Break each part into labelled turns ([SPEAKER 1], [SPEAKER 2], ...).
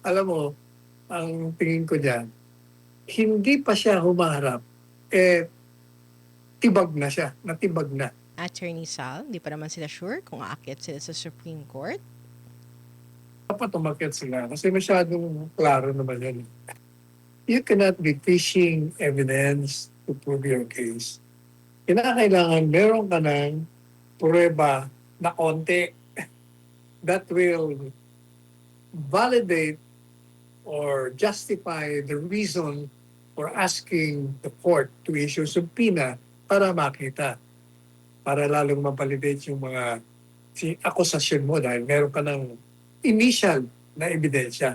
[SPEAKER 1] alam mo, ang tingin ko diyan, hindi pa siya humaharap, eh, tibag na siya, natibag na.
[SPEAKER 2] Attorney Sal, hindi pa naman sila sure kung aakyat sila sa Supreme Court.
[SPEAKER 1] Dapat umakyat sila kasi masyadong klaro naman yan. You cannot be fishing evidence to prove your case. Kinakailangan meron ka ng pruweba na konti that will validate or justify the reason for asking the court to issue subpoena para makita, para lalong mabalidate yung mga akusasyon mo dahil meron ka ng initial na ebidensya.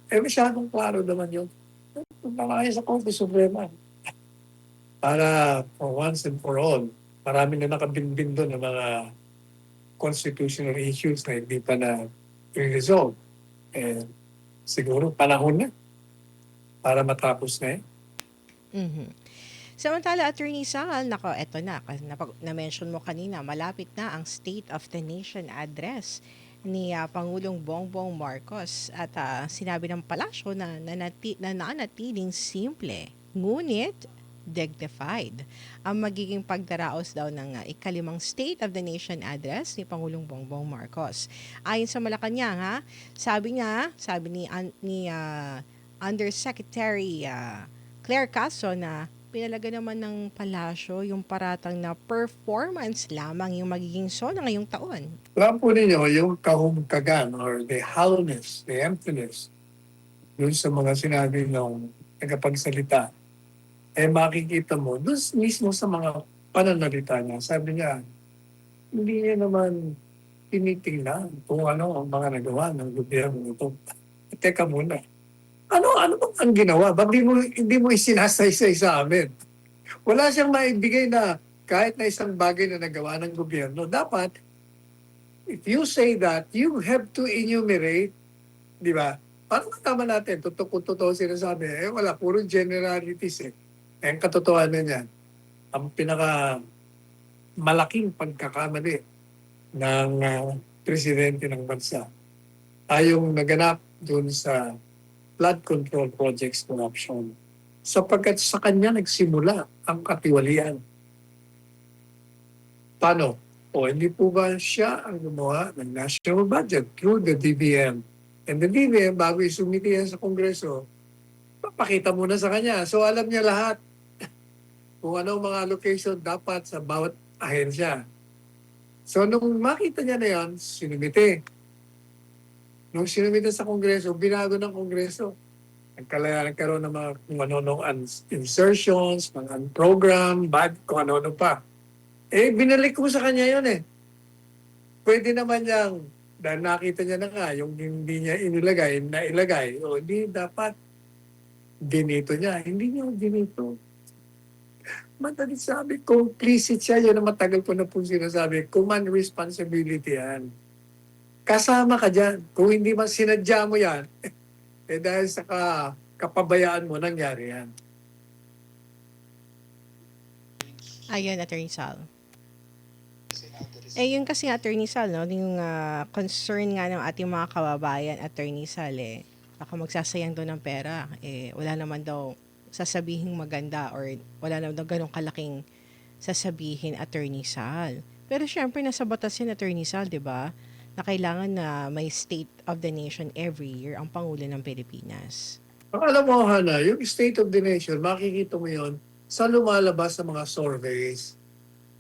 [SPEAKER 1] Eh masyadong klaro naman yun. Pagkakaya sa Korte Suprema. Para for once and for all, marami na nakabinbin doon ng mga constitutional issues na hindi pa na resolve. Eh, siguro panahon na para matapos na
[SPEAKER 2] Mhm. Samantala, Attorney Sal, nako, eto na, na-mention mo kanina, malapit na ang State of the Nation address ni Pangulong Bongbong Marcos at sinabi ng palasyo na nananatiling simple, ngunit dignified ang magiging pagdaraos daw ng ikalimang State of the Nation address ni Pangulong Bongbong Marcos. Ayon sa Malacanang, sabi ni Undersecretary Claire Castro na pinalaga naman ng palasyo yung paratang na performance lamang yung magiging SONA ngayong taon.
[SPEAKER 1] Alam po ninyo, yung kahumkagan or the hollowness, the emptiness, dun sa mga sinabi ng tagapagsalita, eh makikita mo, dun mismo sa mga pananalita niya, sabi niya, hindi niya naman tinitingnan kung ano ang mga nagawa ng gobyerno ito. Teka muna, ano bang ang ginawa? Ba't hindi mo isinasaysay sa amin? Wala siyang maibigay na kahit na isang bagay na nagawa ng gobyerno. Dapat, if you say that, you have to enumerate, di ba? Parang tama natin, totoo sinasabi. Eh wala, puro generalities eh. Eh, ang katotohanan niyan, ang pinaka malaking pagkakamali ng presidente ng bansa ay yung naganap dun sa flood control projects corruption. Sapagkat sa kanya nagsimula ang katiwalian. Paano? O hindi po ba siya ang gumawa ng national budget through the DBM? And the DBM, bago isumiti yan sa Kongreso, papakita muna sa kanya. So alam niya lahat kung ano mga allocation dapat sa bawat ahensya. So nung makita niya na yan, sinumite. Nung sinumite sa Kongreso, binago ng Kongreso. Nagkaroon ng mga kung ano insertions, mga program, kung ano pa. Eh, binalik ko sa kanya yun eh. Pwede naman niyang, dahil nakita niya na nga, yung hindi niya nailagay, o hindi dapat ginito niya. Hindi niya ginito. Madali sabi, complicit siya. Yan ang matagal ko na po sinasabi. Command responsibility yan. Kasama ka dyan. Kung hindi man sinadya mo yan, eh dahil sa kapabayaan mo, nangyari yan.
[SPEAKER 2] Ayun, Attorney Sal. Eh, yun kasi Attorney Sal, no? Yung concern nga ng ating mga kababayan, Attorney Sal, baka magsasayang daw ng pera. Wala naman daw sasabihin maganda or wala naman daw ganong kalaking sasabihin, Attorney Sal. Pero syempre, nasa batas yan, Attorney Sal, di ba? Na kailangan na may State of the Nation every year ang Pangulo ng Pilipinas.
[SPEAKER 1] Alam mo, Hana, yung State of the Nation, makikita mo yon sa lumalabas sa mga surveys.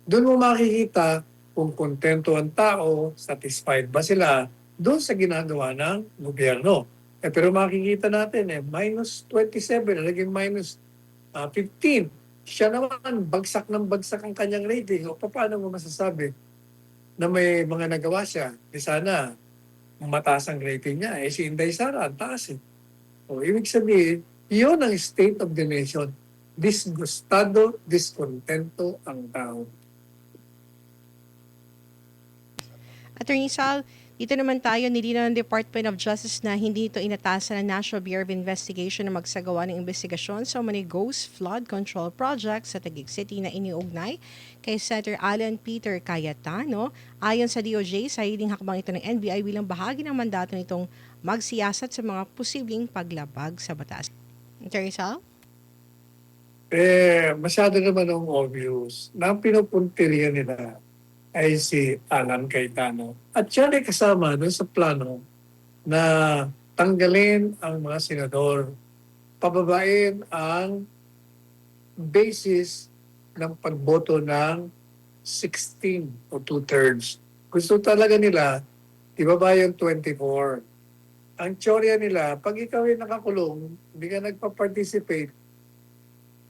[SPEAKER 1] Doon mo makikita kung kontento ang tao, satisfied ba sila doon sa ginagawa ng gobyerno. Pero makikita natin, minus 27, naging minus 15. Siya naman, bagsak ng bagsak ang kanyang rating. O paano mo masasabi na may mga nagawa siya? Sana, mataas ang rating niya. Si Inday Sara, ang taas eh. O, ibig sabihin, yun ang State of the Nation. Disgustado, discontento ang tao.
[SPEAKER 2] Attorney Sal, dito naman tayo, nilinaw ng Department of Justice na hindi ito inatasan ng National Bureau of Investigation na magsagawa ng investigasyon sa mga ghost flood control projects sa Taguig City na iniugnay kay Senator Alan Peter Cayetano. Ayon sa DOJ, sariling hakbang ito ng NBI bilang bahagi ng mandato nitong magsiyasat sa mga posibleng paglabag sa batas. Attorney Sal?
[SPEAKER 1] Masyado naman ang obvious na ang pinupuntirya nila ay si Alan Cayetano. At siya ay kasama doon sa plano na tanggalin ang mga senador, pababain ang basis ng pagboto ng 16 o two-thirds. Gusto talaga nila, ibaba yung 24. Ang teorya nila, pag ikaw ay nakakulong, hindi ka nagpa-participate,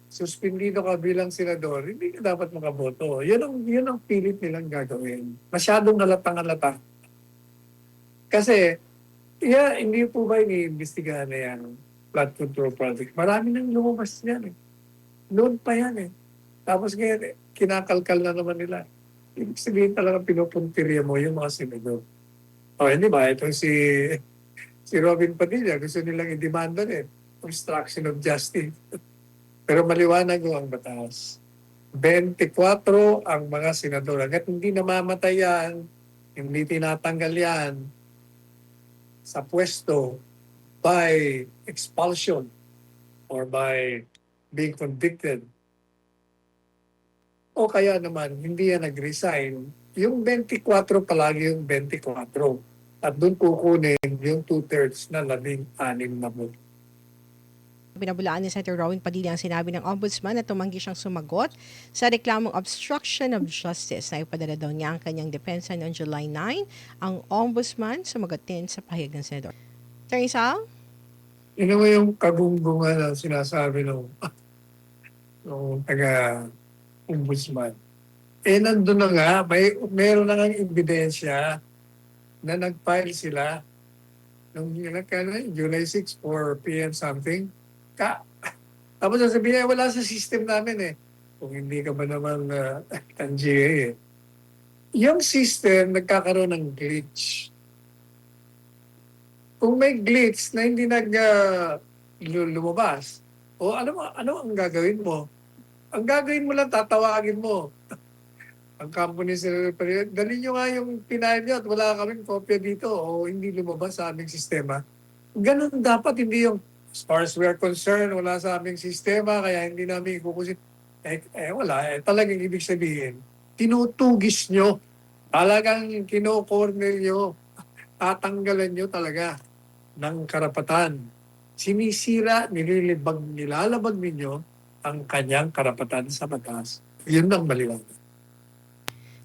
[SPEAKER 1] suspindido ka bilang senador, hindi ka dapat makaboto. Yun ang pilit nilang gagawin. Masyadong halatang-halata. Kasi, hindi po ba iniimbestigahan na yan, flood control project? Marami nang lumabas yan eh. Noon pa yan eh. Tapos ngayon, kinakalkal na naman nila. Ibig sabihin talaga pinupuntirya mo yung mga senador. O, hindi ba? Ito si Robin Padilla, gusto nilang i-demanda obstruction of justice. Pero maliwanag ang batas. 24 ang mga senador. Hanggat hindi namamatay yan, hindi tinatanggal yan sa pwesto by expulsion or by being convicted. O kaya naman, hindi yan nag-resign. Yung 24 palagi yung 24. At doon kukunin yung two-thirds na 16 na vote.
[SPEAKER 2] Binabulaan ni Senator Robin Padilla ang sinabi ng Ombudsman na tumanggi siyang sumagot sa reklamong obstruction of justice na ipadala daw niya ang kanyang depensa noong July 9. Ang Ombudsman sumagot din sa pahayag ng Senador. Attorney Sal?
[SPEAKER 1] Yun naman yung kabungbungan na sinasabi ng taga-ombudsman. Nandun na nga, meron na nga ebidensya na nag-file sila nung July 6 or PM something. Tapos sasabihin, wala sa system namin eh. Kung hindi ka ba naman NGA eh. Yung system, nagkakaroon ng glitch. Kung may glitch na hindi lumabas, ano ang gagawin mo? Ang gagawin mo lang, tatawagin mo. Ang company sila, dali nyo nga yung pinahin nyo at wala kaming kopya dito o hindi lumabas sa aming sistema. Ganun dapat, hindi yung as far as we are concerned, wala sa aming sistema, kaya hindi namin ikukusin. Wala. Talagang ibig sabihin, tinutugis nyo. Talagang kino-corner nyo. Tatanggalan nyo talaga ng karapatan. Sinisira, nilalabag ninyo ang kanyang karapatan sa batas. Yun ang maliwanag.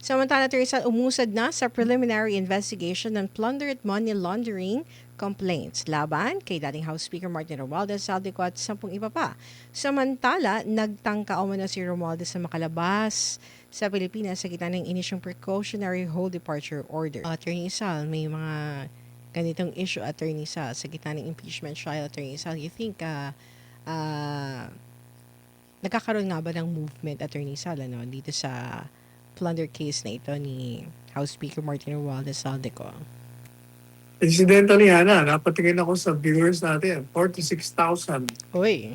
[SPEAKER 2] Samantala, Teresa, umusad na sa preliminary investigation ng plunder at money laundering complaints laban kay dating House Speaker Martin Romualdez Saldico at 10 iba pa. Samantala, nagtangka umano si Romualdez na makalabas sa Pilipinas sa gitna ng inisyong precautionary hold departure order. Attorney Sal, may mga ganitong issue, Attorney Sal, sa gitna ng impeachment trial, Attorney Sal, you think nagkakaroon nga ba ng movement, Attorney Sal, dito sa plunder case na ito ni House Speaker Martin Romualdez Saldico?
[SPEAKER 1] Incidentally, napatingin ako sa viewers natin, 46,000.
[SPEAKER 2] Uy.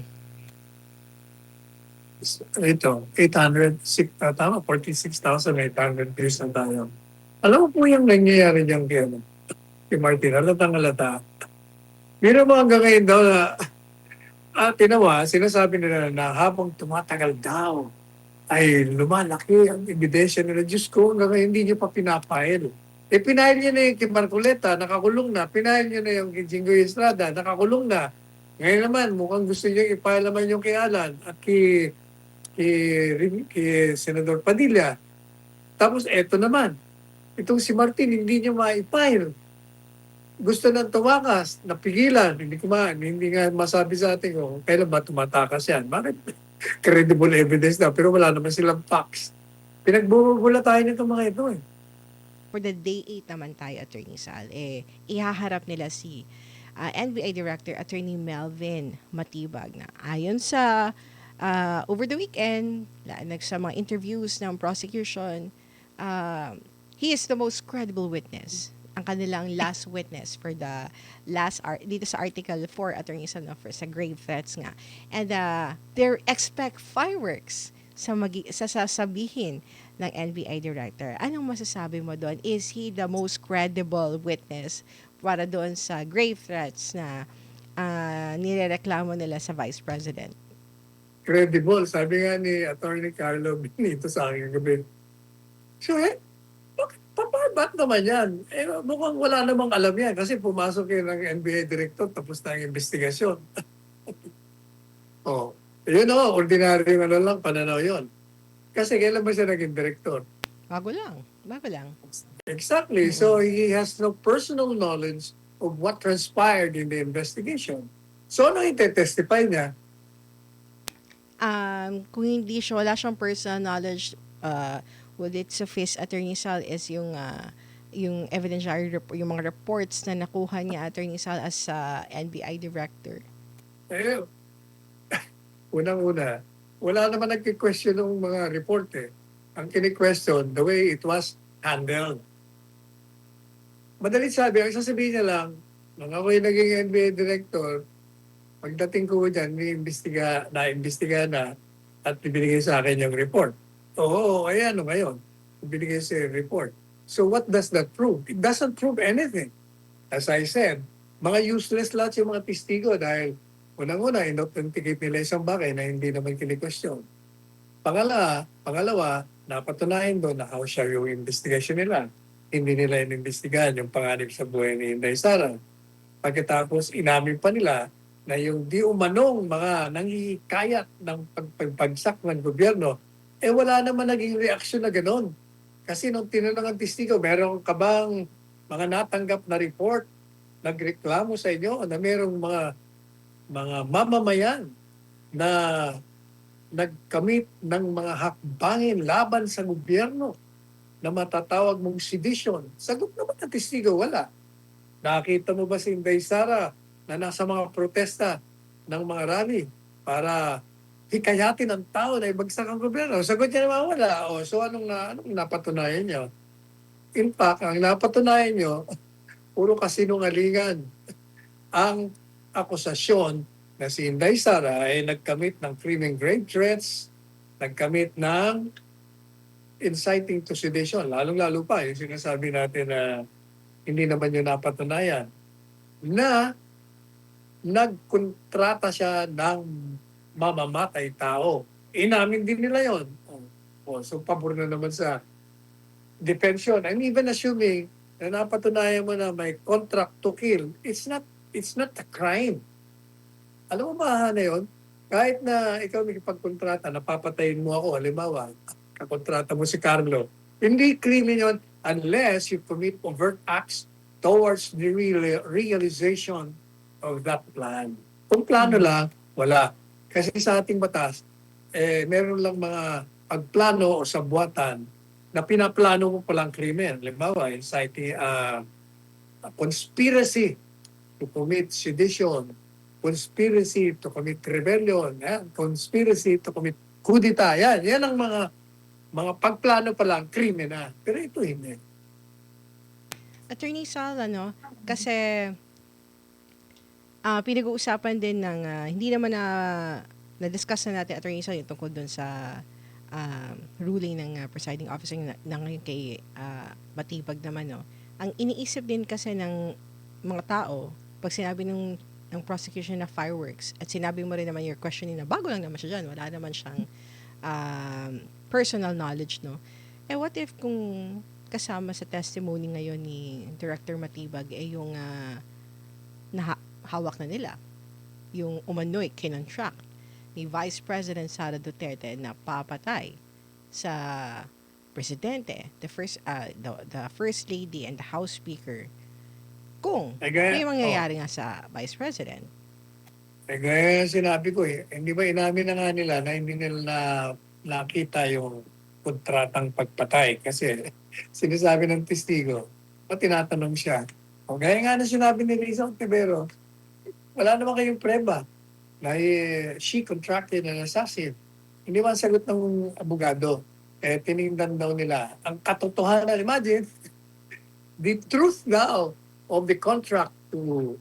[SPEAKER 1] Ito, 46,800 views na tayo. Alam mo po yung nangyayari dyan kay Martin, halatang-halata. Meron mo hanggang ngayon daw na, sinasabi nila na habang tumatagal daw, ay lumalaki ang ebidensya nila. Diyos ko, hanggang ngayon hindi niyo pa pinapile. Pinahil niyo na yung kay Marcoleta, nakakulong na. Pinahil niyo na yung kay Jinggoy Estrada, nakakulong na. Ngayon naman, mukhang gusto niyo i-file naman yung kay Alan at kay Senador Padilla. Tapos eto naman, itong si Martin, hindi niyo ma-file. Gusto nang tumakas, napigilan. Hindi nga masabi sa atin kung kailan ba tumatakas yan. Bakit? Credible evidence na, pero wala naman silang facts. Pinagbubula tayo nito mga ito eh.
[SPEAKER 2] For the day 8 naman tayo, Attorney Sal, ihaharap nila si NBI Director Attorney Melvin Matibag na ayon sa over the weekend, sa mga interviews ng prosecution, he is the most credible witness. Ang kanilang last witness for the dito sa Article 4, Attorney Sal, sa grave threats nga. And they expect fireworks sa sasabihin ng NBI Director. Anong masasabi mo doon? Is he the most credible witness para doon sa grave threats na nirereklamo nila sa Vice President?
[SPEAKER 1] Credible. Sabi nga ni Attorney Carlo Benito sa akin gabi. So, ba't naman yan? Mukhang wala namang alam yan kasi pumasok yun ng NBA director tapos na ang investigasyon. Oh, yun o, ordinaryong lang, pananaw yun. Kasi kailan ba siya naging director?
[SPEAKER 2] Bago lang.
[SPEAKER 1] Exactly. So he has no personal knowledge of what transpired in the investigation. So ano i-testify niya?
[SPEAKER 2] Kung hindi siya, wala siyang personal knowledge, would it suffice, Attorney Sal, is yung evidentiary report, yung mga reports na nakuha niya, Attorney Sal, as NBI director?
[SPEAKER 1] Eh, unang-una, wala naman nagki-question ng mga report eh. Ang kini-question, the way it was handled. Madalit sabi, ang sasabihin niya lang, nung ako'y naging NBA director, pagdating ko dyan, na-imbestiga na at ibinigay sa akin yung report. Oo, ay ano ngayon? Ibinigay sa report. So what does that prove? It doesn't prove anything. As I said, mga useless lahat yung mga testigo dahil unang-una, in-authenticate nila isang bagay na hindi naman kini-question. Pangalawa, napatunayan doon na how siya yung investigation nila. Hindi nila inimbestigahan yung panganib sa buhay ni Inday Sara. Pagkatapos, inamin pa nila na yung di umanong mga nanghihikayat ng pagpagsak ng gobyerno, wala naman naging reaksyon na gano'n. Kasi nung tinanong ang testigo, meron ka bang mga natanggap na report, nagreklamo sa inyo na merong mga mamamayan na nagkamit ng mga hakbangin laban sa gobyerno na matatawag mong sedition. Sagot naman ng testigo, wala. Nakita mo ba si Inday Sara na nasa mga protesta ng mga rally para hikayatin ang tao na ibagsak ang gobyerno? Sagot niya naman wala. So anong napatunayan niyo? In fact, ang napatunayan niyo, puro kasinungalingan. Ang akusasyon na si Inday Sara ay nagkamit ng criminal grave threats, nagkamit ng inciting to sedition. Lalong-lalo pa yung sinasabi natin na hindi naman yun napatunayan, na nagkontrata siya ng mamamatay tao. Inamin din nila yun. So, pabor na naman sa defense yun. I'm even assuming na napatunayan mo na may contract to kill. It's not a crime. Alam mo ba na yun? Kahit na ikaw nakipagkontrata, napapatayin mo ako, halimbawa, kakontrata mo si Carlo, hindi krimen yun unless you commit overt acts towards the realization of that plan. Kung plano lang, wala. Kasi sa ating batas, meron lang mga pagplano o sabuatan na pinaplano mo palang krimen. Halimbawa, inciting a conspiracy to commit sedition, conspiracy to commit rebellion, conspiracy to commit kudita. Yan ang mga pagplano pa lang, krimen na. Pero ito hindi.
[SPEAKER 2] Attorney Sal, kasi pinag-uusapan din ng, hindi naman na-discuss na natin, Attorney Sal, yung tungkol dun sa ruling ng presiding officer na ngayon kay Matibag naman, no? Ang iniisip din kasi ng mga tao, pag sinabi ng prosecution na fireworks, at sinabi mo rin naman your questioning na bago lang naman siya dyan, wala naman siyang personal knowledge, no? What if kung kasama sa testimony ngayon ni Director Matibag yung hawak na nila, yung umano'y kinontract ni Vice President Sara Duterte na papatay sa presidente, the first lady and the House Speaker, kung may mangyayari nga sa Vice President.
[SPEAKER 1] Gaya sinabi ko hindi ba inamin na nga nila na hindi nila nakita yung kontratang pagpatay kasi sinasabi ng testigo, tinatanong siya. Gaya nga na sinabi ni Risa Ontiveros, wala naman kayong preba na she contracted an assassin. Hindi man sagot ng abogado. Tinignan daw nila ang katotohanan. Imagine, the truth now of the contract to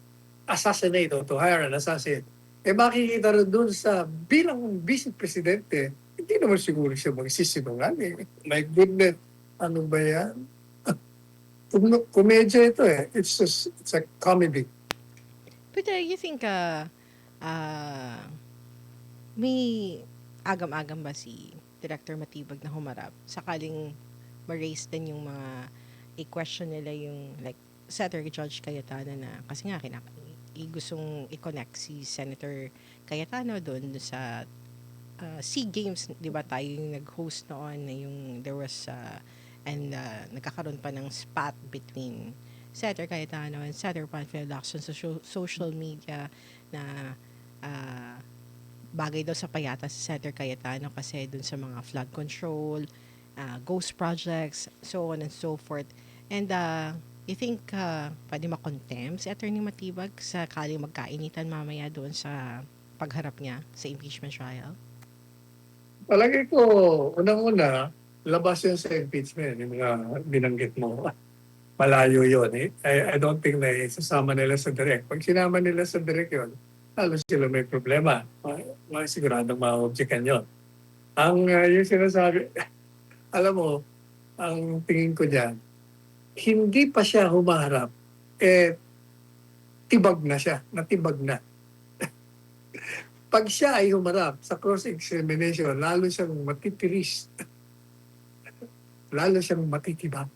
[SPEAKER 1] assassinate or to hire an assassin, makikita rin dun sa bilang vice presidente, hindi naman siguro siya magsisinungaling. My goodness, ano ba yan? Komedya ito eh. It's a comedy.
[SPEAKER 2] But you think uh, may agam-agam ba si Director Matibag na humarap sakaling ma-raise din yung mga i-question nila yung like Senator Judge Cayetano na kasi nga gustong i-connect si Senator Cayetano doon sa SEA Games, 'di ba tayo yung nag-host noon na yung there was and nagkakaroon pa ng spat between Senator Cayetano and Senator Panfilo Lacson sa social media na ah, bagay daw sa payata si Senator Cayetano kasi dun sa mga flood control, ghost projects, so on and so forth. And you think pwede makontempt si Attorney Matibag sa kali magkainitan mamaya doon sa pagharap niya sa impeachment trial?
[SPEAKER 1] Palagi ko, unang-una, labas yan sa impeachment, yung mga binanggit mo. Malayo yun eh. I don't think na isasama nila sa direct. Pag sinama nila sa direct yun, lalo sila may problema. Siguradong ma-objectan yun. Yung sinasabi, alam mo, ang tingin ko dyan, hindi pa siya humaharap, tibag na siya, natibag na. Pag siya ay humarap sa cross-examination, lalo siyang matitiris, lalo siyang matitibag.